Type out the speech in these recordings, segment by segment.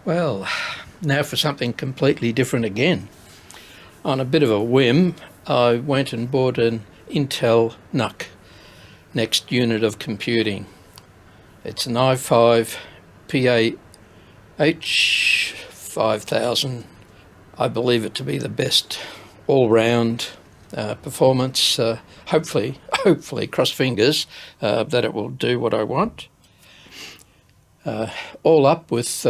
Well, now for something completely different again. On a bit of a whim, I went and bought an Intel NUC, Next Unit of Computing. It's an i5 PAH5000. I believe it to be the best all-round performance. Hopefully, cross fingers, that it will do what I want. All up with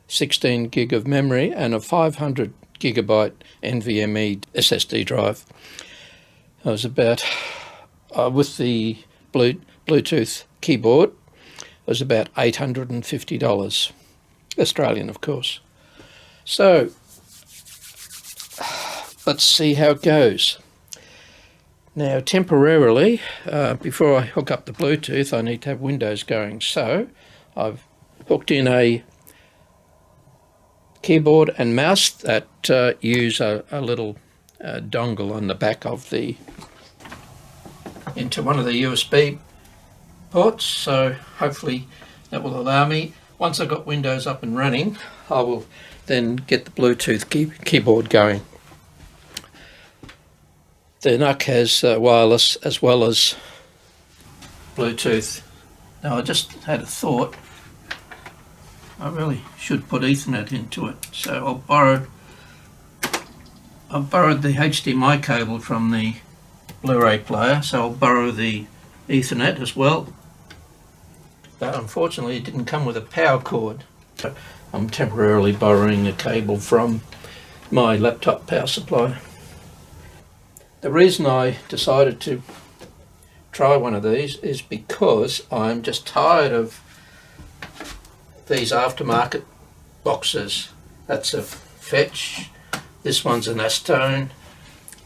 16 gig of memory and a 500 gigabyte NVMe SSD drive. I was about, with the Bluetooth keyboard, it was about $850, Australian of course. So let's see how it goes. Now temporarily, before I hook up the Bluetooth, I need to have Windows going, so I've hooked in a keyboard and mouse that use a little dongle on the back of into one of the USB ports, so hopefully that will allow me, once I've got Windows up and running, I will then get the Bluetooth keyboard going. The NUC has wireless as well as Bluetooth. Now I just had a thought, I really should put Ethernet into it, so I've borrowed the HDMI cable from the Blu-ray player, so I'll borrow the Ethernet as well. But unfortunately it didn't come with a power cord. So I'm temporarily borrowing a cable from my laptop power supply. The reason I decided to try one of these is because I'm just tired of these aftermarket boxes. That's a Fetch, this one's an Acetone,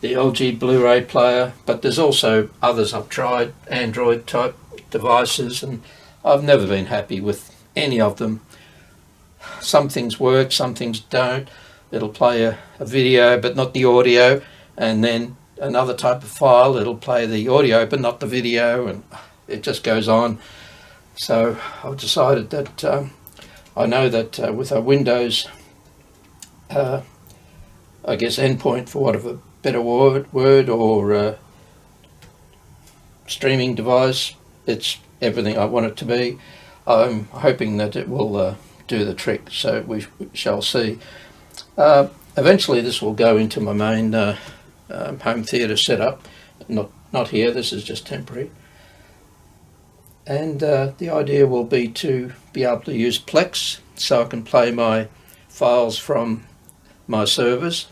the LG Blu-ray player, but there's also others I've tried, Android type devices, and I've never been happy with any of them. Some things work, some things don't. It'll play a video but not the audio, and then another type of file, it'll play the audio but not the video, and it just goes on. So I've decided that I know that with a Windows I guess endpoint, for want of a better word, or streaming device, it's everything I want it to be. I'm hoping that it will do the trick, so we shall see. Eventually this will go into my main home theatre setup, not here, this is just temporary. And the idea will be to be able to use Plex, so I can play my files from my servers.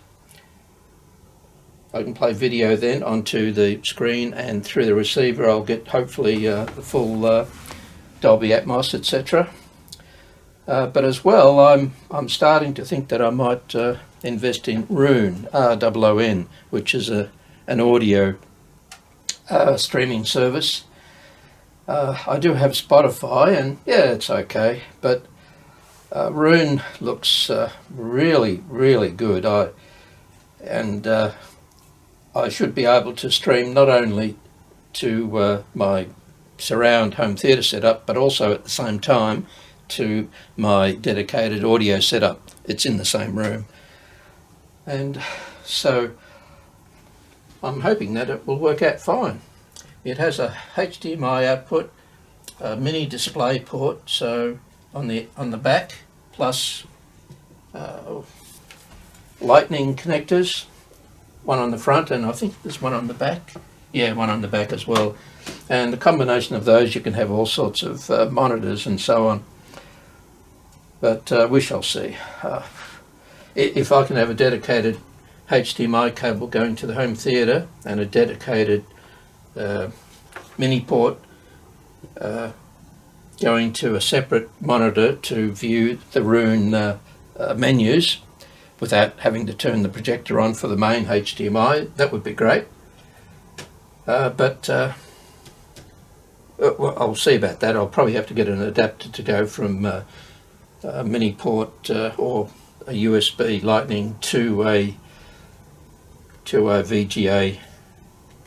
I can play video then onto the screen, and through the receiver I'll get hopefully the full Dolby Atmos, etc. But as well, I'm starting to think that I might invest in Roon, ROON, which is an audio streaming service. I do have Spotify, and yeah, it's okay, but Roon looks really good. I should be able to stream not only to my surround home theatre setup, but also at the same time to my dedicated audio setup. It's in the same room, and so I'm hoping that it will work out fine. It has a HDMI output, a mini display port, so on the back, plus lightning connectors, one on the front, and I think there's one on the back. Yeah, one on the back as well. And the combination of those, you can have all sorts of monitors and so on. But we shall see. If I can have a dedicated HDMI cable going to the home theatre and a dedicated mini port going to a separate monitor to view the Roon menus without having to turn the projector on for the main HDMI, that would be great. But well, I'll see about that. I'll probably have to get an adapter to go from a mini port or a USB Lightning to a VGA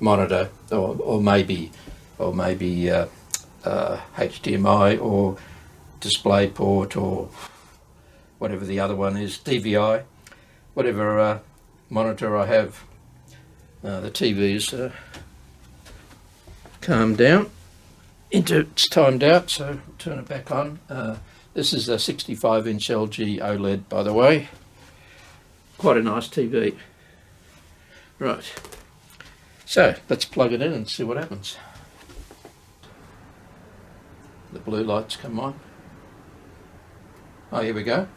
monitor, or maybe HDMI or DisplayPort or whatever the other one is, DVI, whatever monitor I have. The TV's calmed down into it's timed out, so turn it back on. This is a 65-inch LG OLED, by the way. Quite a nice TV. Right, so let's plug it in and see what happens. The blue lights come on. Oh, here we go.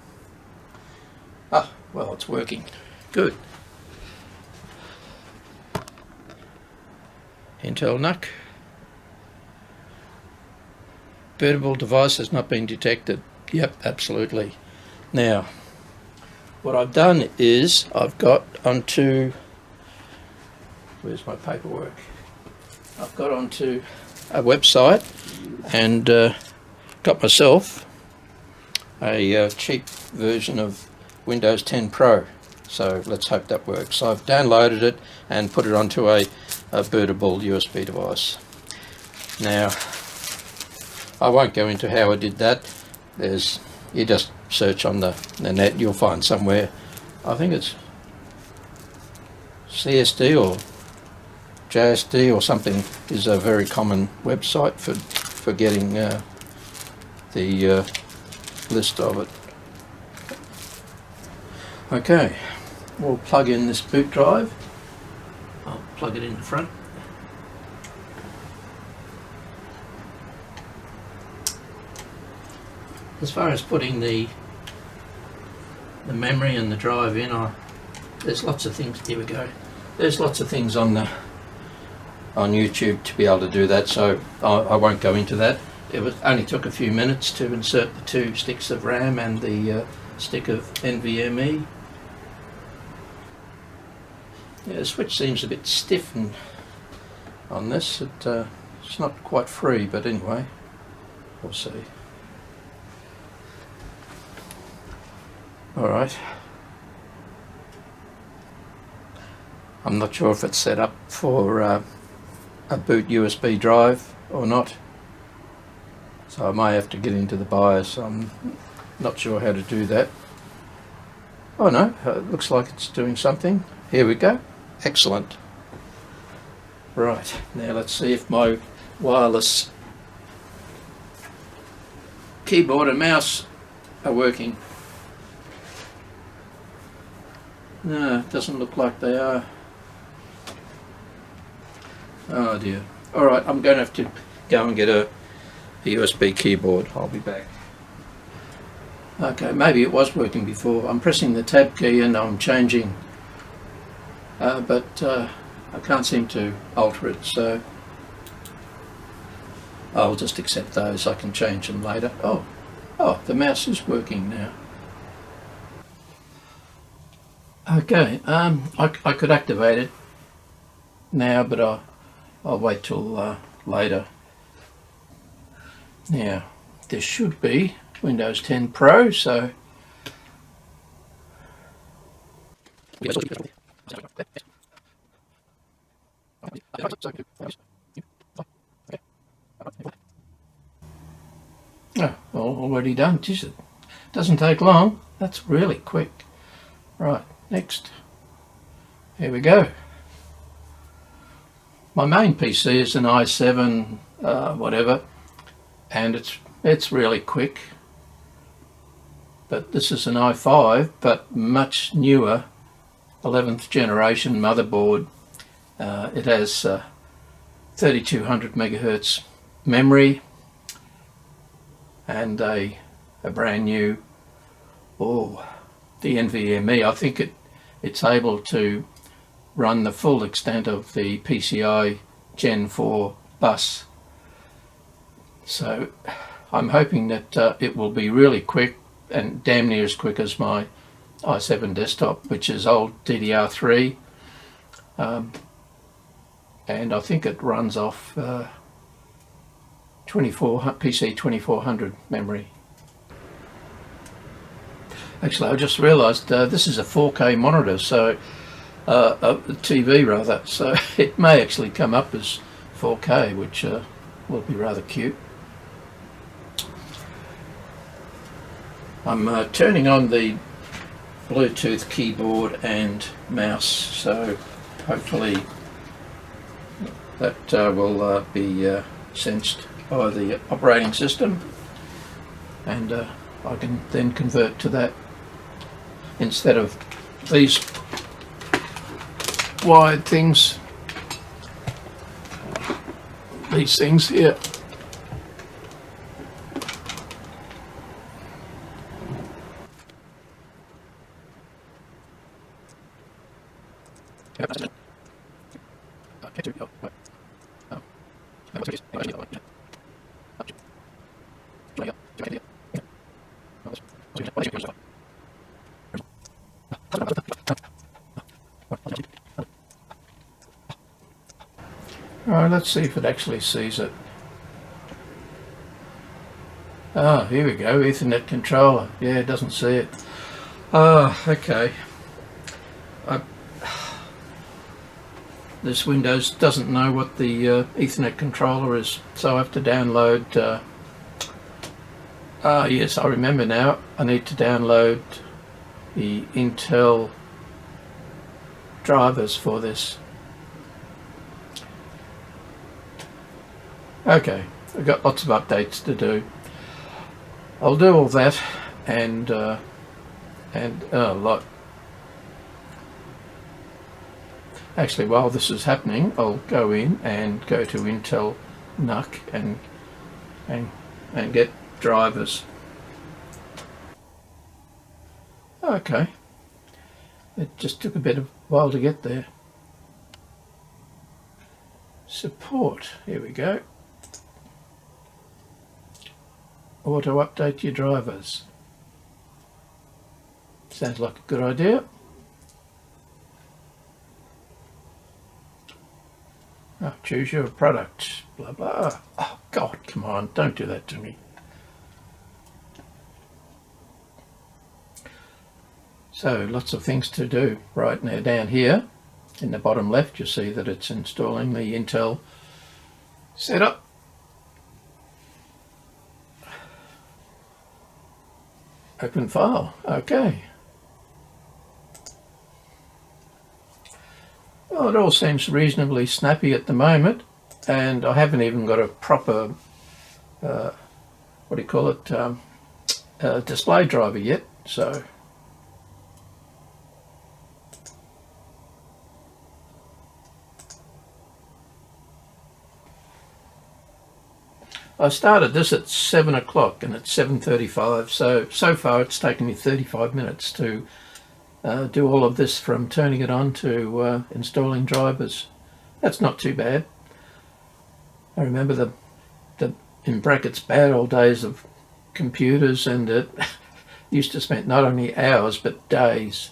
Ah, well, it's working. Good. Intel NUC. Bootable device has not been detected. Yep, absolutely. Now, what I've done is I've got onto, where's my paperwork? I've got onto a website and got myself a cheap version of Windows 10 Pro. So let's hope that works. So I've downloaded it and put it onto a bootable USB device. Now, I won't go into how I did that. You just search on the net, you'll find somewhere, I think it's CSD or JSD or something is a very common website for getting the list of it. Okay, we'll plug in this boot drive. I'll plug it in the front. As far as putting the memory and the drive in, there's lots of things. Here we go. There's lots of things on YouTube to be able to do that, so I won't go into that. It only took a few minutes to insert the 2 sticks of RAM and the stick of NVMe. Yeah, the switch seems a bit stiff on this. It's not quite free, but anyway, we'll see. Alright. I'm not sure if it's set up for a boot USB drive or not, so I may have to get into the BIOS. I'm not sure how to do that. Oh no, it looks like it's doing something. Here we go. Excellent. Right, now let's see if my wireless keyboard and mouse are working. No, it doesn't look like they are. Oh dear. Alright, I'm going to have to go and get a USB keyboard. I'll be back. Okay, maybe it was working before. I'm pressing the tab key and I'm changing, but I can't seem to alter it, so I'll just accept those. I can change them later. Oh, the mouse is working now. Okay, I could activate it now, but I'll wait till later. Now, this should be Windows 10 Pro, so oh, well, already done. Geez, it doesn't take long. That's really quick. Right, next. Here we go. My main PC is an i7 whatever, and it's really quick. But this is an i5, but much newer, 11th generation motherboard. It has 3200 megahertz memory and a brand new, the NVMe. I think it's able to run the full extent of the PCI Gen 4 bus. So I'm hoping that it will be really quick and damn near as quick as my i7 desktop, which is old DDR3, and I think it runs off PC 2400 memory. Actually, I just realised this is a 4K monitor, so a TV rather, so it may actually come up as 4K, which will be rather cute. I'm turning on the Bluetooth keyboard and mouse, so hopefully that will be sensed by the operating system, and I can then convert to that instead of these wired things, these things here. Alright, let's see if it actually sees it. Ah, here we go, Ethernet controller. Yeah, it doesn't see it. Ah, okay. This Windows doesn't know what the Ethernet controller is, so I have to download. Yes, I remember now. I need to download the Intel drivers for this. Okay, I've got lots of updates to do. I'll do all that and a lot. Actually, while this is happening, I'll go in and go to Intel NUC and get drivers. Okay, it just took a bit of while to get there. Support, here we go. Auto update your drivers. Sounds like a good idea. Oh, choose your product, blah blah. Oh God, come on, don't do that to me. So lots of things to do. Right now down here in the bottom left you see that it's installing the Intel setup. Open file, okay. Well, it all seems reasonably snappy at the moment, and I haven't even got a proper, what do you call it, display driver yet, so. I started this at 7 o'clock and it's 7:35, so far it's taken me 35 minutes to do all of this, from turning it on to installing drivers. That's not too bad. I remember the in brackets bad old days of computers, and it used to spend not only hours but days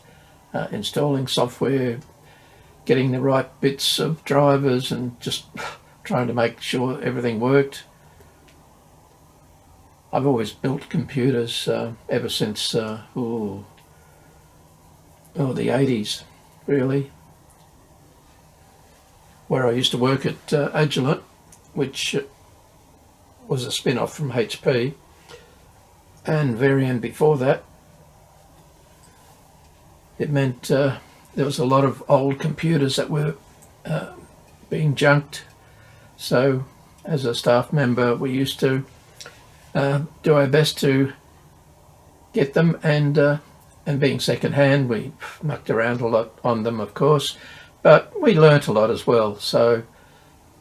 installing software, getting the right bits of drivers and just trying to make sure everything worked. I've always built computers ever since the 80s, really, where I used to work at Agilent, which was a spin-off from HP, and Varian before that. It meant there was a lot of old computers that were being junked, so as a staff member we used to do our best to get them, and being second-hand we mucked around a lot on them, of course, but we learnt a lot as well, so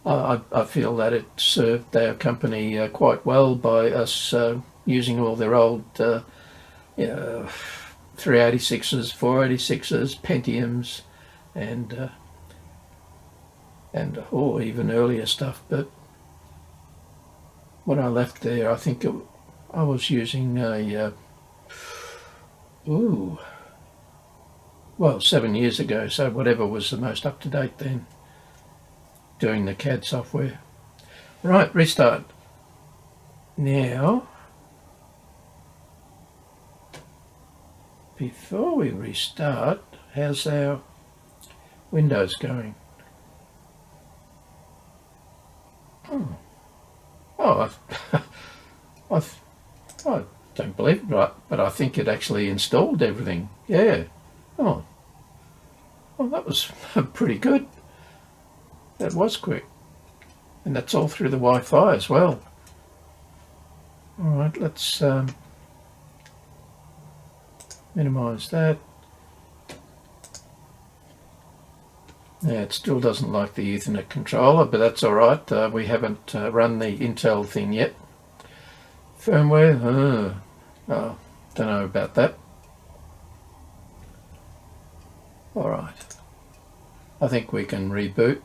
I feel that it served our company quite well by us using all their old 386s, 486s, Pentiums, and even earlier stuff. But when I left there, I think I was using a 7 years ago, so whatever was the most up to date then, doing the CAD software. Right, restart. Now, before we restart, how's our Windows going? I don't believe it, but I think it actually installed everything. Yeah. Oh, well, that was pretty good. That was quick. And that's all through the Wi-Fi as well. Alright, let's minimize that. Yeah, it still doesn't like the Ethernet controller, but that's alright. We haven't run the Intel thing yet. Firmware, oh, don't know about that. Alright, I think we can reboot.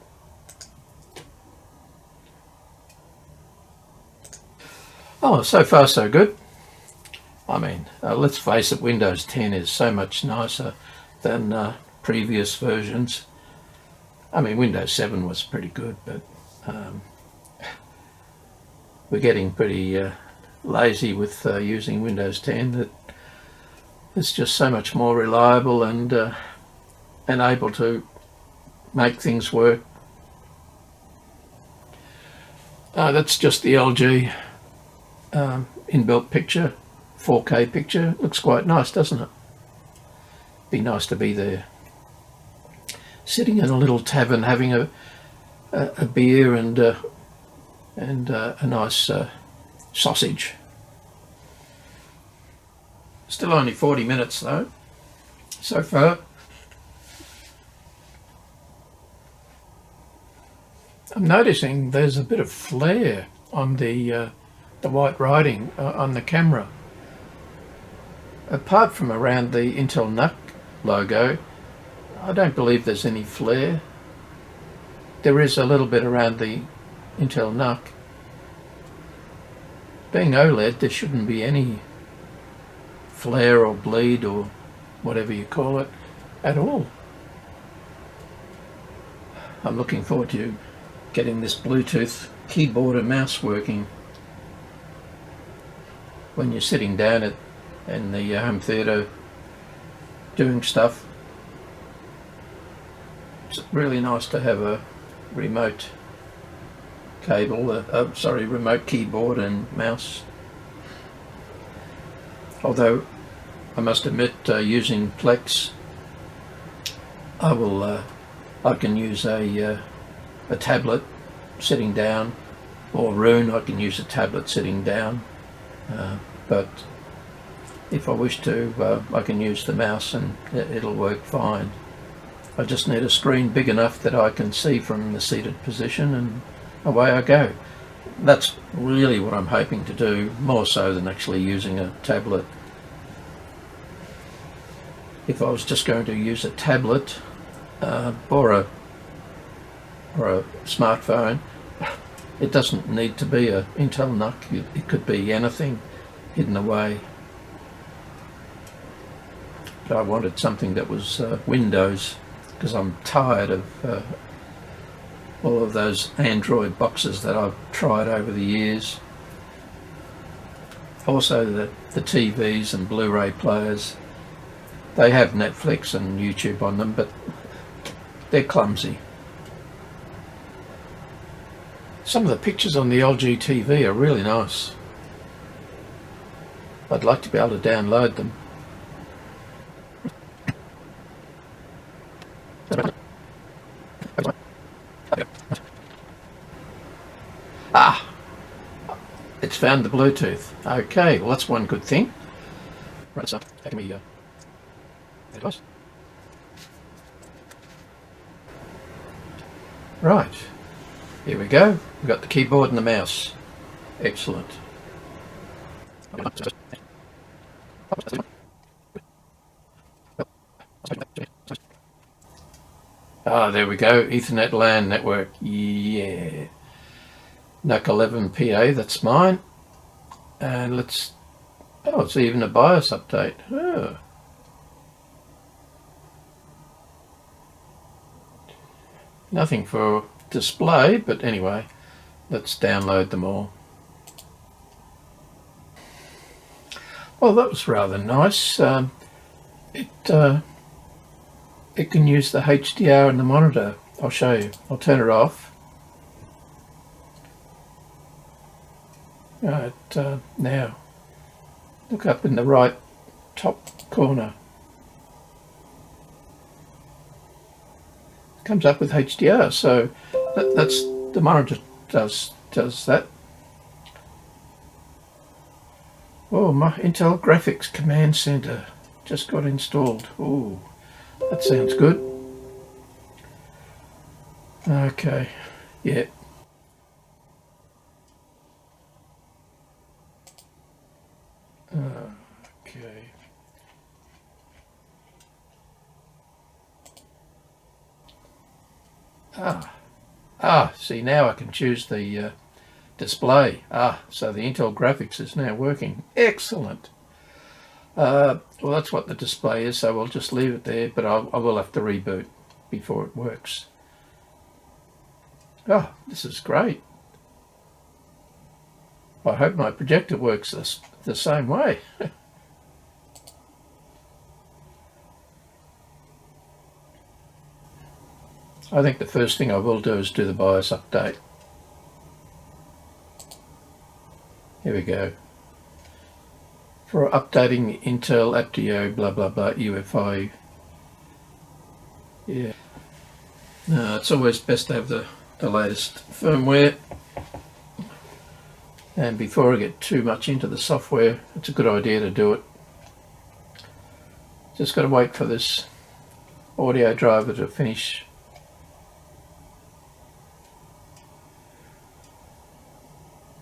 Oh, so far so good. I mean, let's face it, Windows 10 is so much nicer than previous versions. I mean, Windows 7 was pretty good, but we're getting pretty lazy with using Windows 10. That it's just so much more reliable and able to make things work. That's just the LG inbuilt picture, 4K picture. Looks quite nice, doesn't it? Be nice to be there, sitting in a little tavern having a beer and a nice sausage. Still only 40 minutes though, so far. I'm noticing there's a bit of flare on the white writing on the camera. Apart from around the Intel NUC logo, I don't believe there's any flare. There is a little bit around the Intel NUC. Being OLED, there shouldn't be any flare or bleed or whatever you call it at all. I'm looking forward to getting this Bluetooth keyboard and mouse working. When you're sitting down in the home theatre doing stuff, it's really nice to have a remote cable, remote keyboard and mouse. Although I must admit, using Plex, I can use a tablet sitting down, or Rune, I can use a tablet sitting down. But if I wish to, I can use the mouse and it'll work fine. I just need a screen big enough that I can see from the seated position, and away I go. That's really what I'm hoping to do, more so than actually using a tablet. If I was just going to use a tablet or a smartphone, it doesn't need to be a Intel NUC. It could be anything hidden away. But I wanted something that was Windows, because I'm tired of all of those Android boxes that I've tried over the years. Also the TVs and Blu-ray players, they have Netflix and YouTube on them, but they're clumsy. Some of the pictures on the LG TV are really nice. I'd like to be able to download them. Ah, it's found the Bluetooth. Okay, well that's one good thing. Right, so how can we device? Right, here we go. We've got the keyboard and the mouse. Excellent. Ah, there we go. Ethernet LAN network. Yeah. NUC 11 PA, that's mine. And let's... oh, it's even a BIOS update. Oh. Nothing for display, but anyway, let's download them all. Well, that was rather nice. It can use the HDR in the monitor. I'll show you. I'll turn it off. Right, now Look up in the right top corner. It comes up with HDR, so that's the monitor does that. Oh, my Intel Graphics Command Center just got installed. Oh, that sounds good. Okay, yeah. Okay. See, now I can choose the display. So the Intel graphics is now working. Excellent. Well, that's what the display is, so I'll just leave it there, but I will have to reboot before it works. Oh, this is great. I hope my projector works the same way. I think the first thing I will do is do the BIOS update. Here we go. For updating Intel Aptio blah blah blah UEFI. Yeah. No, it's always best to have the latest firmware. And before I get too much into the software, it's a good idea to do it. Just got to wait for this audio driver to finish.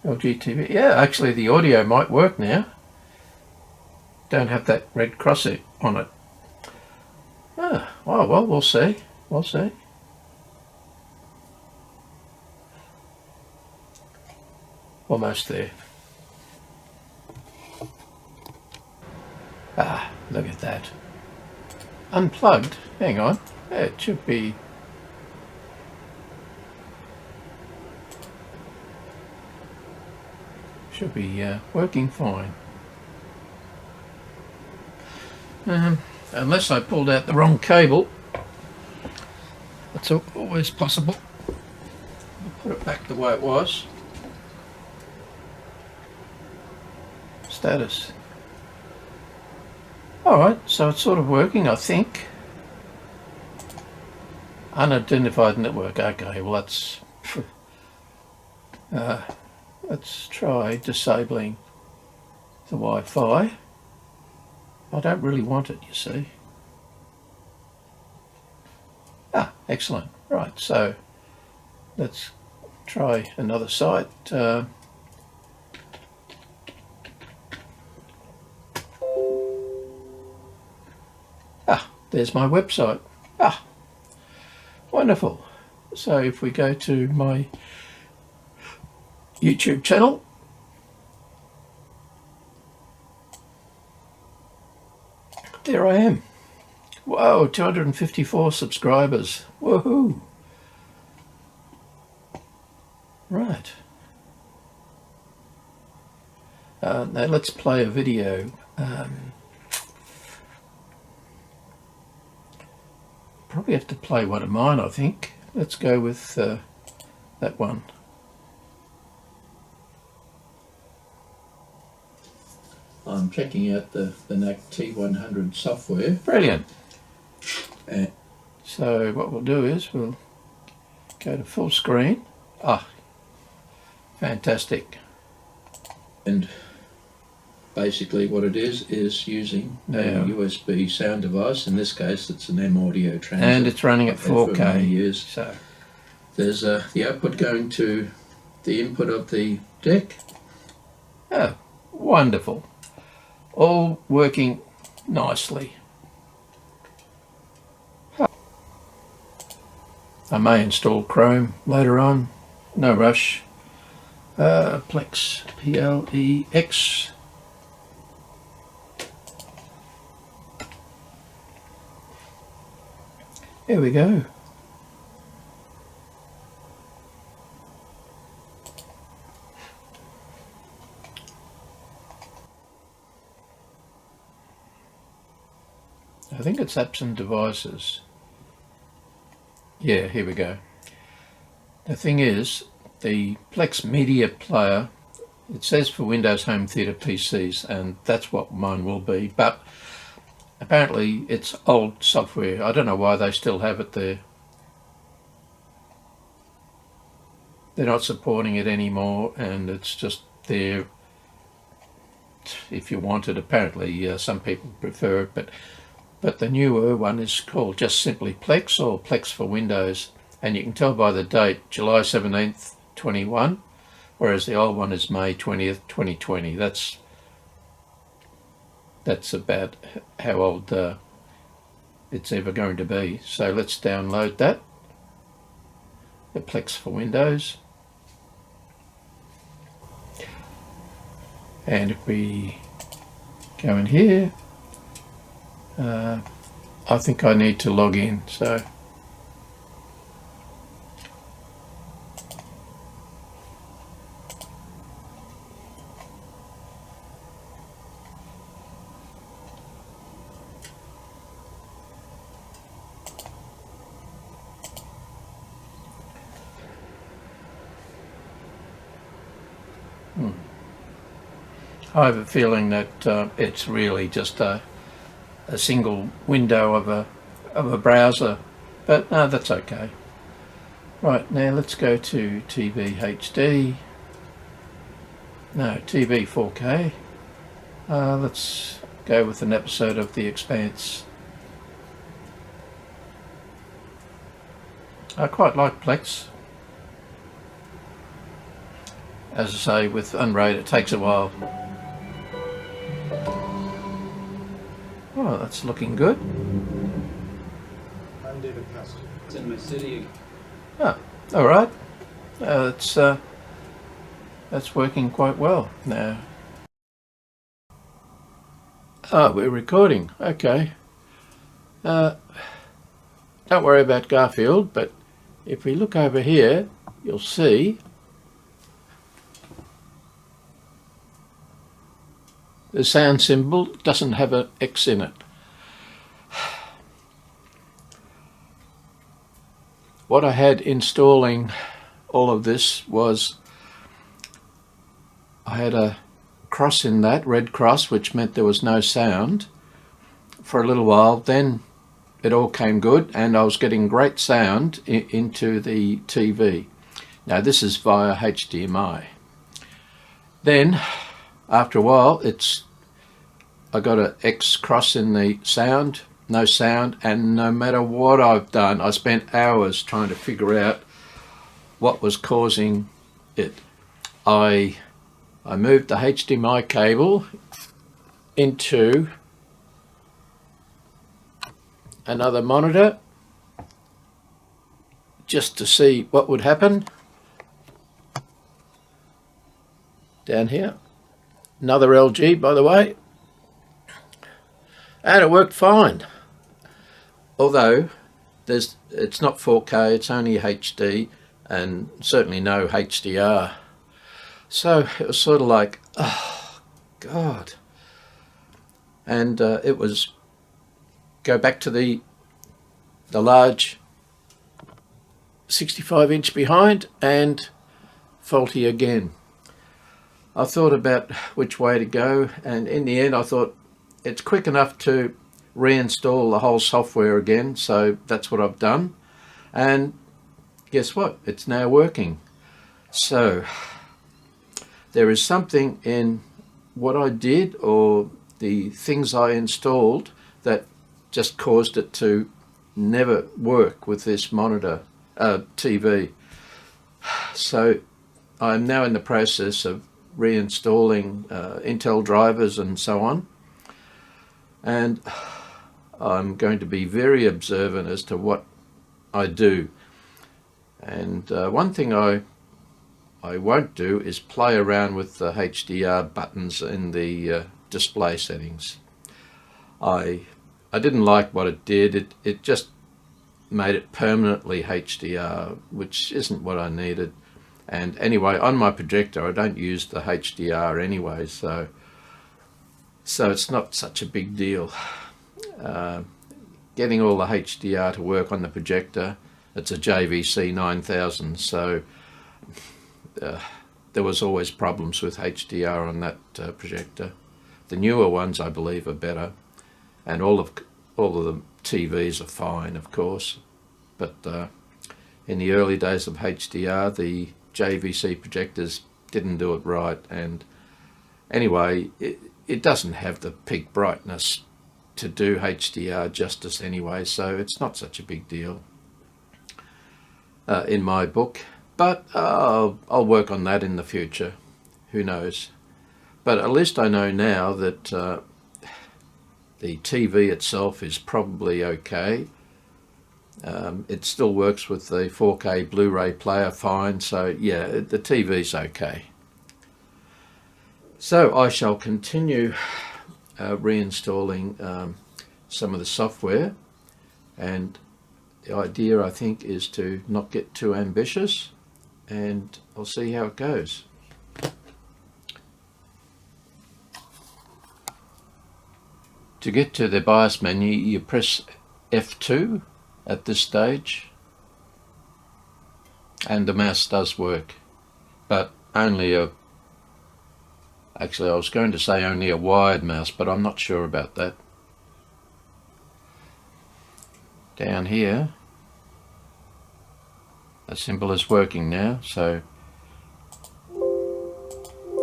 LG TV. Yeah, actually the audio might work now. Don't have that red cross on it. Oh, well, we'll see. We'll see. Almost there. Look at that. Unplugged. Hang on. It should be... working fine. Unless I pulled out the wrong cable. That's always possible. I'll put it back the way it was. Status. Alright, so it's sort of working, I think. Unidentified network. Okay, well that's... let's try disabling the Wi-Fi. I don't really want it, you see. Excellent. Right, so let's try another site. There's my website. Wonderful. So if we go to my YouTube channel, there I am. Whoa, 254 subscribers. Woohoo! Right. Now let's play a video. Probably have to play one of mine, I think. Let's go with that one. I'm checking out the NUC T100 software. Brilliant. So what we'll do is we'll go to full screen. Fantastic. And basically what it is using a USB sound device. In this case it's an M audio transit. And it's running at 4K. So there's the output going to the input of the deck. Oh, wonderful. All working nicely. I may install Chrome later on, no rush. Plex, P-L-E-X. Here we go. I think it's apps and devices. Yeah, here we go. The thing is, the Plex Media Player It says for Windows Home Theatre PCs, and that's what mine will be, but apparently it's old software. I don't know why they still have it there. They're not supporting it anymore, and it's just there if you want it. Apparently some people prefer it, but the newer one is called just simply Plex, or Plex for Windows, and you can tell by the date, July 17th 21, whereas the old one is May 20th 2020. That's about how old it's ever going to be. So let's download that, the Plex for Windows. And if we go in here, I think I need to log in, so I have a feeling that it's really just a single window of a browser, but no, that's okay. Right, now let's go to TV HD. No, TV 4K. Let's go with an episode of The Expanse. I quite like Plex. As I say, with Unraid it takes a while. Oh, that's looking good. I'm David Pastor. It's in my city. Oh, all right. That's working quite well now. Oh, we're recording. Okay. Don't worry about Garfield, but if we look over here, you'll see the sound symbol doesn't have an X in it. What I had installing all of this was I had a cross in that, red cross, which meant there was no sound for a little while. Then it all came good and I was getting great sound into the TV. Now this is via HDMI. Then after a while I got an X cross in the sound, no sound, and no matter what I've done, I spent hours trying to figure out what was causing it. I moved the HDMI cable into another monitor just to see what would happen. Down here, another LG, by the way, and it worked fine. Although it's not 4K, it's only HD, and certainly no HDR. So it was sort of like, oh God. And it was go back to the large 65-inch behind and faulty again. I thought about which way to go, and in the end I thought it's quick enough to reinstall the whole software again, so that's what I've done, and guess what, it's now working. So there is something in what I did or the things I installed that just caused it to never work with this monitor TV. So I'm now in the process of reinstalling Intel drivers and so on, and I'm going to be very observant as to what I do. And one thing I won't do is play around with the HDR buttons in the display settings. I didn't like what it did. It just made it permanently HDR, which isn't what I needed. And anyway, on my projector I don't use the HDR anyway, so it's not such a big deal. Getting all the HDR to work on the projector, it's a JVC 9000, so there was always problems with HDR on that projector. The newer ones, I believe, are better, and all of the TVs are fine, of course. But in the early days of HDR, the JVC projectors didn't do it right, and anyway, it doesn't have the peak brightness to do HDR justice anyway, so it's not such a big deal in my book. But I'll work on that in the future, who knows. But at least I know now that the TV itself is probably okay. It still works with the 4K Blu-ray player fine, so yeah, the TV's okay. So I shall continue reinstalling some of the software, and the idea, I think, is to not get too ambitious, and I'll see how it goes. To get to the BIOS menu, you press F2 at this stage, and the mouse does work, but only actually I was going to say only a wired mouse, but I'm not sure about that. Down here, the symbol is working now, so,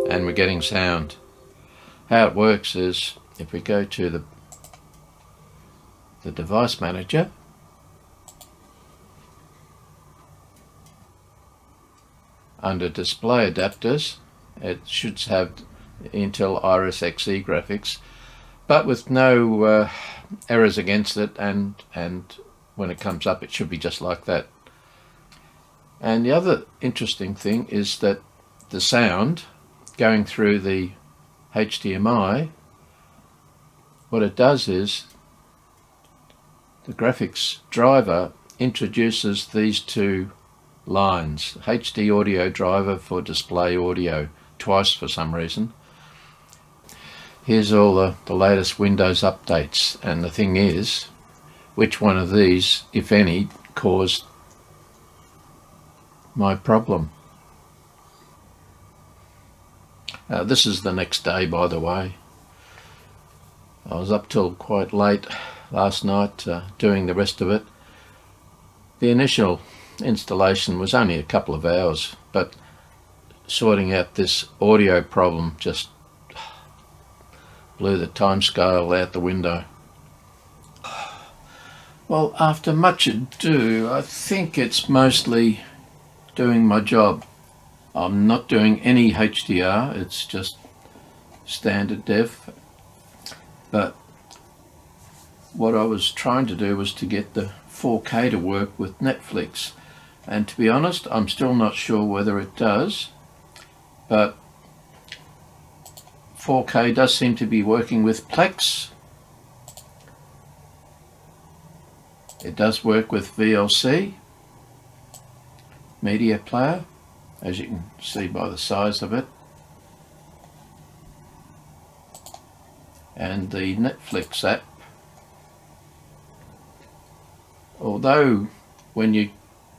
and we're getting sound. How it works is, if we go to the device manager, under display adapters, it should have Intel Iris Xe graphics, but with no errors against it, and when it comes up it should be just like that. And the other interesting thing is that the sound going through the HDMI, what it does is the graphics driver introduces these two lines, HD audio driver for display audio, twice for some reason. Here's all the latest Windows updates, and the thing is, which one of these, if any, caused my problem? This is the next day, by the way. I was up till quite late last night doing the rest of it. The initial installation was only a couple of hours, but sorting out this audio problem just blew the timescale out the window. Well, after much ado, I think it's mostly doing my job. I'm not doing any HDR, it's just standard def. But what I was trying to do was to get the 4K to work with Netflix. And to be honest, I'm still not sure whether it does, but 4K does seem to be working with Plex. It does work with VLC media player, as you can see by the size of it. And the Netflix app, although when you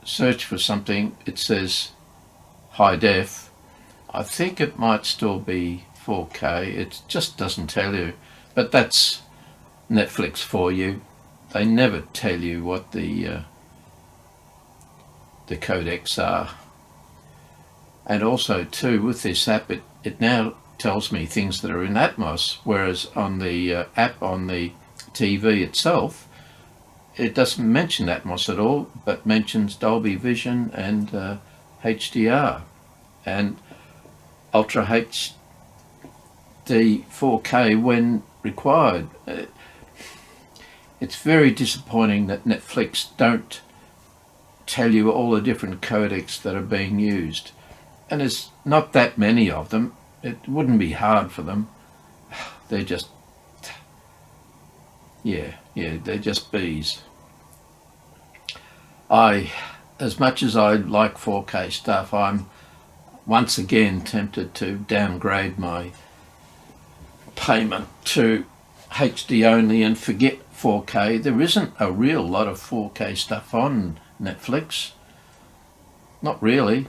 search for something it says high def, I think it might still be 4K. It just doesn't tell you, but that's Netflix for you. They never tell you what the codecs are. And also too, with this app, it now tells me things that are in Atmos, whereas on the app on the TV itself, it doesn't mention Atmos at all, but mentions Dolby Vision and HDR and Ultra HD 4K when required. It's very disappointing that Netflix don't tell you all the different codecs that are being used, and there's not that many of them. It wouldn't be hard for them. They're just, yeah, they're just bees. As much as I like 4K stuff, I'm once again tempted to downgrade my payment to HD only and forget 4K. There isn't a real lot of 4K stuff on Netflix. Not really.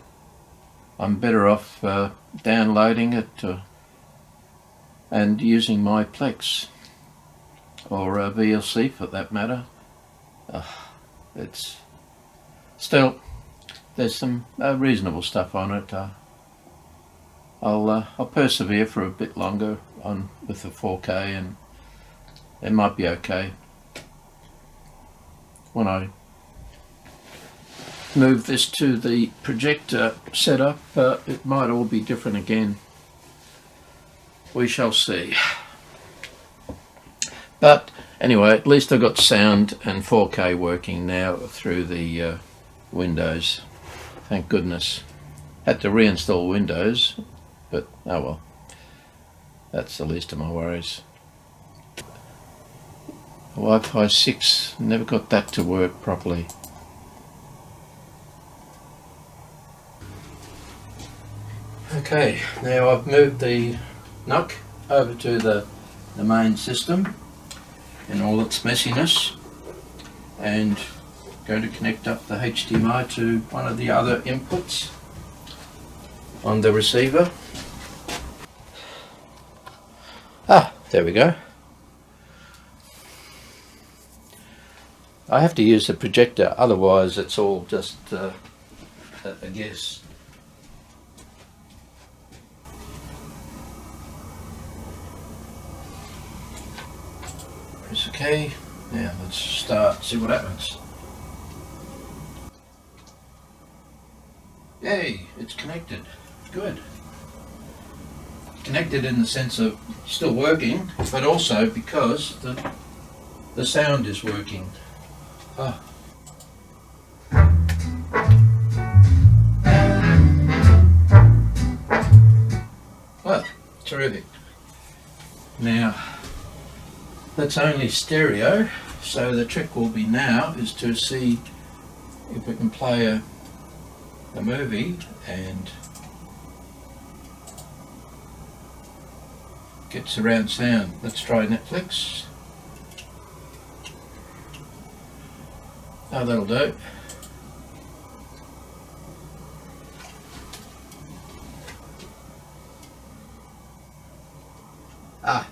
I'm better off downloading it and using my Plex or VLC for that matter. It's still, there's some reasonable stuff on it. I'll persevere for a bit longer on with the 4K, and it might be okay. When I move this to the projector setup, it might all be different again. We shall see. But anyway, at least I've got sound and 4K working now through the Windows. Thank goodness. Had to reinstall Windows, but oh well. That's the least of my worries. Wi-Fi 6, never got that to work properly. Okay, now I've moved the NUC over to the main system in all its messiness, and going to connect up the HDMI to one of the other inputs on the receiver. There we go. I have to use the projector, otherwise it's all just a guess. Press OK. Now let's start, see what happens. Yay, it's connected. Good. Connected in the sense of still working, but also because the sound is working. Well, terrific. Now, that's only stereo, so the trick will be now is to see if we can play a movie and get surround sound. Let's try Netflix. Oh, that'll do.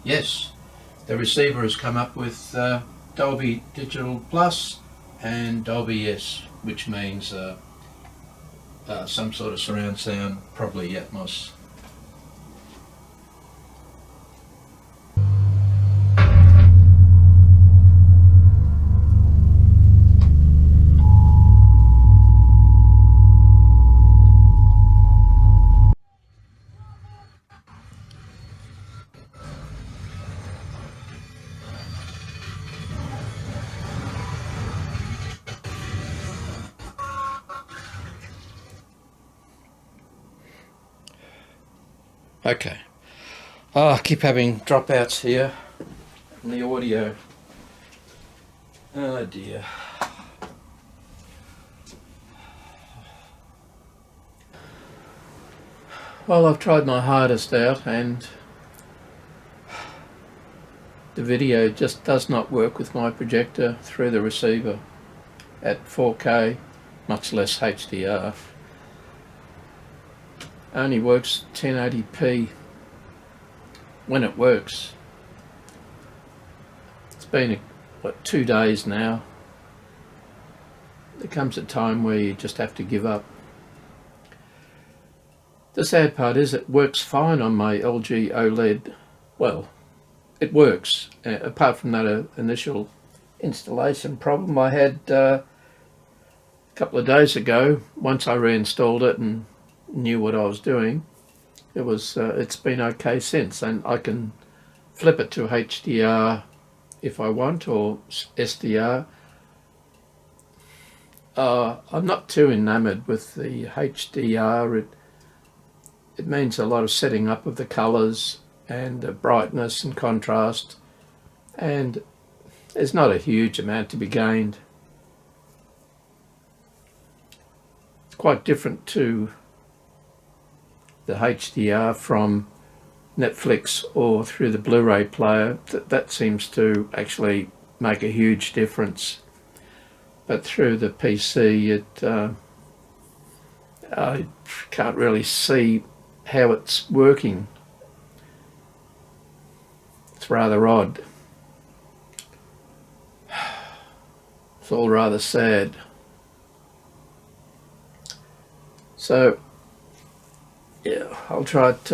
Yes, the receiver has come up with Dolby Digital Plus and Dolby S, which means some sort of surround sound, probably Atmos. Okay. I keep having dropouts here in the audio. Oh dear. Well, I've tried my hardest out, and the video just does not work with my projector through the receiver at 4K, much less HDR. Only works 1080p when it works. It's been what, 2 days now. There comes a time where you just have to give up. The sad part is it works fine on my LG OLED. Well, it works, apart from that initial installation problem I had a couple of days ago. Once I reinstalled it and knew what I was doing, it's been okay since, and I can flip it to HDR if I want, or SDR. I'm not too enamored with the HDR. It means a lot of setting up of the colours and the brightness and contrast, and there's not a huge amount to be gained. It's quite different to the HDR from Netflix or through the Blu-ray player. That seems to actually make a huge difference, but through the PC I can't really see how it's working. It's rather odd. It's all rather sad. So yeah, I'll try it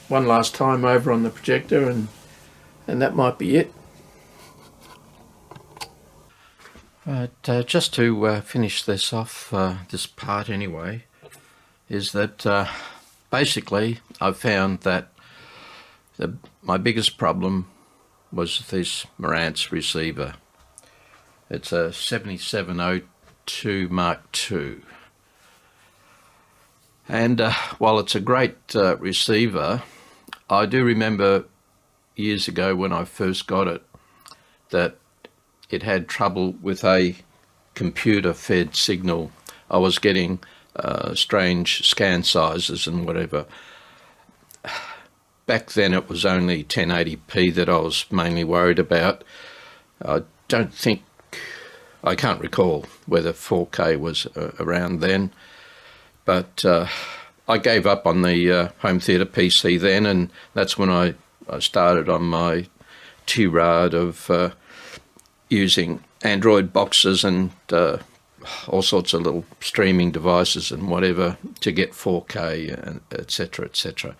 one last time over on the projector, and that might be it. But just to finish this off, this part anyway, is that basically I've found that my biggest problem was this Marantz receiver. It's a 7702 Mark II. And while it's a great receiver, I do remember years ago when I first got it that it had trouble with a computer-fed signal. I was getting strange scan sizes and whatever. Back then it was only 1080p that I was mainly worried about. I can't recall whether 4K was around then, but I gave up on the home theatre PC then, and that's when I started on my tirade of using Android boxes and all sorts of little streaming devices and whatever to get 4K, and etc, etc.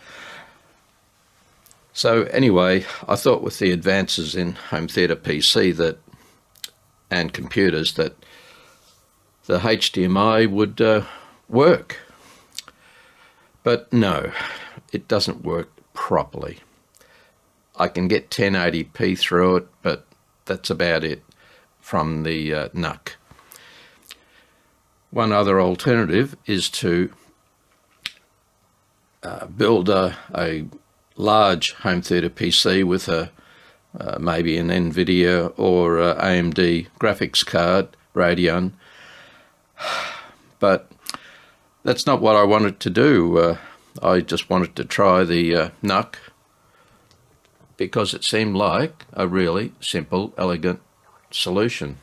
So anyway, I thought with the advances in home theatre PC and computers that the HDMI would work. But no, it doesn't work properly. I can get 1080p through it, but that's about it from the NUC. One other alternative is to build a large home theatre PC with maybe an NVIDIA or AMD graphics card, Radeon. But that's not what I wanted to do. I just wanted to try the NUC because it seemed like a really simple, elegant solution.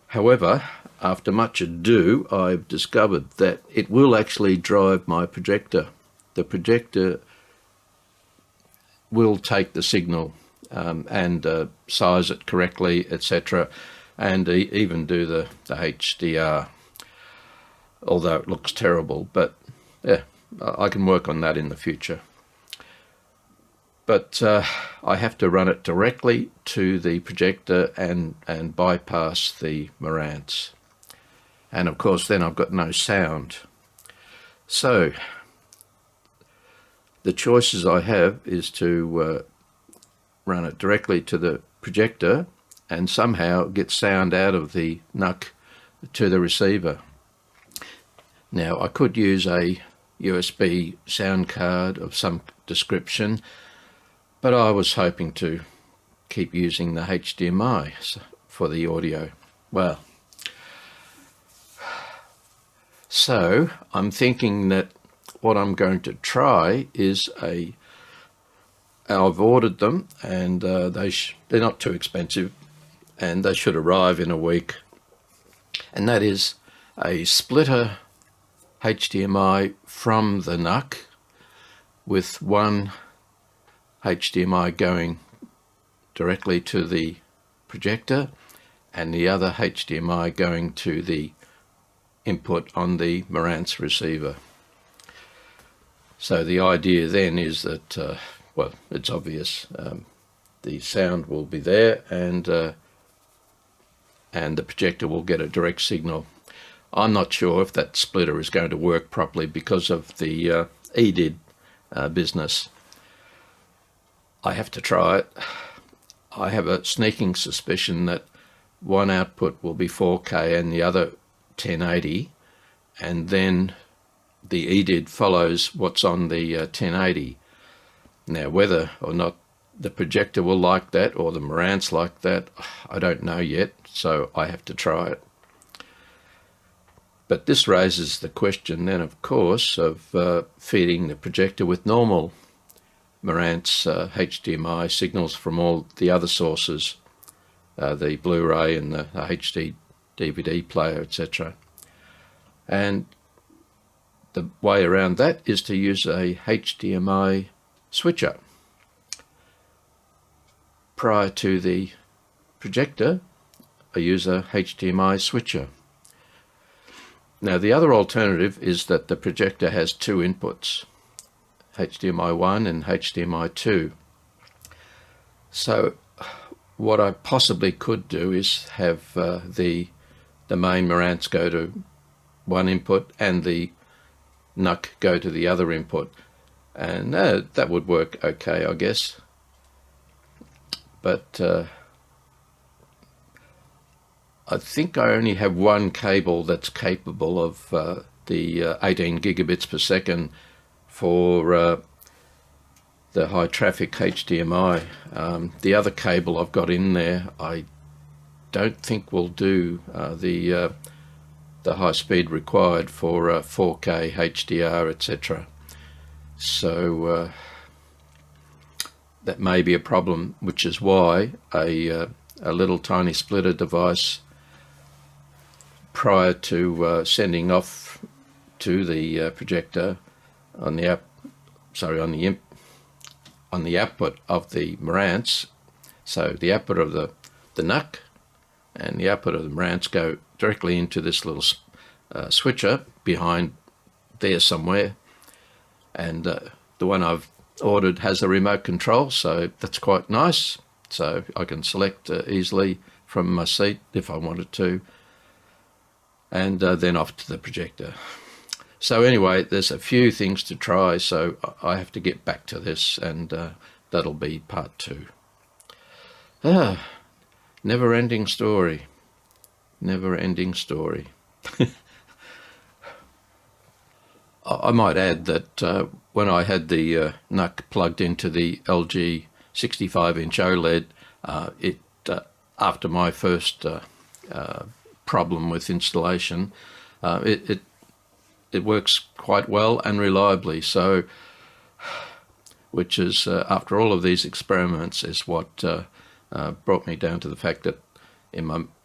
However, after much ado, I've discovered that it will actually drive my projector. The projector will take the signal and size it correctly, etc., and even do the HDR, although it looks terrible. But yeah, I can work on that in the future. But I have to run it directly to the projector and bypass the Marantz. And of course then I've got no sound. So the choices I have is to run it directly to the projector and somehow get sound out of the NUC to the receiver. Now I could use a USB sound card of some description, but I was hoping to keep using the HDMI for the audio. Well, so I'm thinking that what I'm going to try is I've ordered them, and they're not too expensive, and they should arrive in a week. And that is a splitter HDMI from the NUC with one HDMI going directly to the projector and the other HDMI going to the input on the Marantz receiver. So the idea then is that, well, it's obvious, the sound will be there and the projector will get a direct signal. I'm not sure if that splitter is going to work properly because of the EDID business. I have to try it. I have a sneaking suspicion that one output will be 4K and the other 1080, and then the EDID follows what's on the 1080. Now whether or not the projector will like that or the Marantz like that, I don't know yet, so I have to try it. But this raises the question then, of course, of feeding the projector with normal Marantz HDMI signals from all the other sources, the Blu-ray and the HD DVD player, etc. And the way around that is to use a HDMI switcher. Prior to the projector, I use a HDMI switcher. Now the other alternative is that the projector has two inputs, HDMI 1 and HDMI 2. So what I possibly could do is have the main Marantz go to one input and the NUC go to the other input, and that would work okay, I guess. But I think I only have one cable that's capable of the 18 gigabits per second for the high traffic HDMI. The other cable I've got in there I don't think will do the high speed required for 4K HDR, etc. So that may be a problem, which is why a little tiny splitter device prior to sending off to the projector on the output of the Marantz. So the output of the NUC and the output of the Marantz go directly into this little switcher behind there somewhere, and the one I've ordered has a remote control, so that's quite nice. So I can select easily from my seat if I wanted to, and then off to the projector. So anyway, there's a few things to try, so I have to get back to this, and that'll be part 2. Never-ending story. Never-ending story. I might add that when I had the NUC plugged into the LG 65-inch OLED, after my first problem with installation, it works quite well and reliably. So, which is after all of these experiments, is what brought me down to the fact that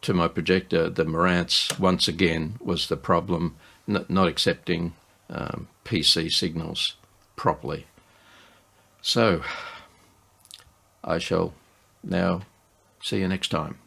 to my projector, the Marantz once again was the problem, not accepting PC signals properly. So I shall now see you next time.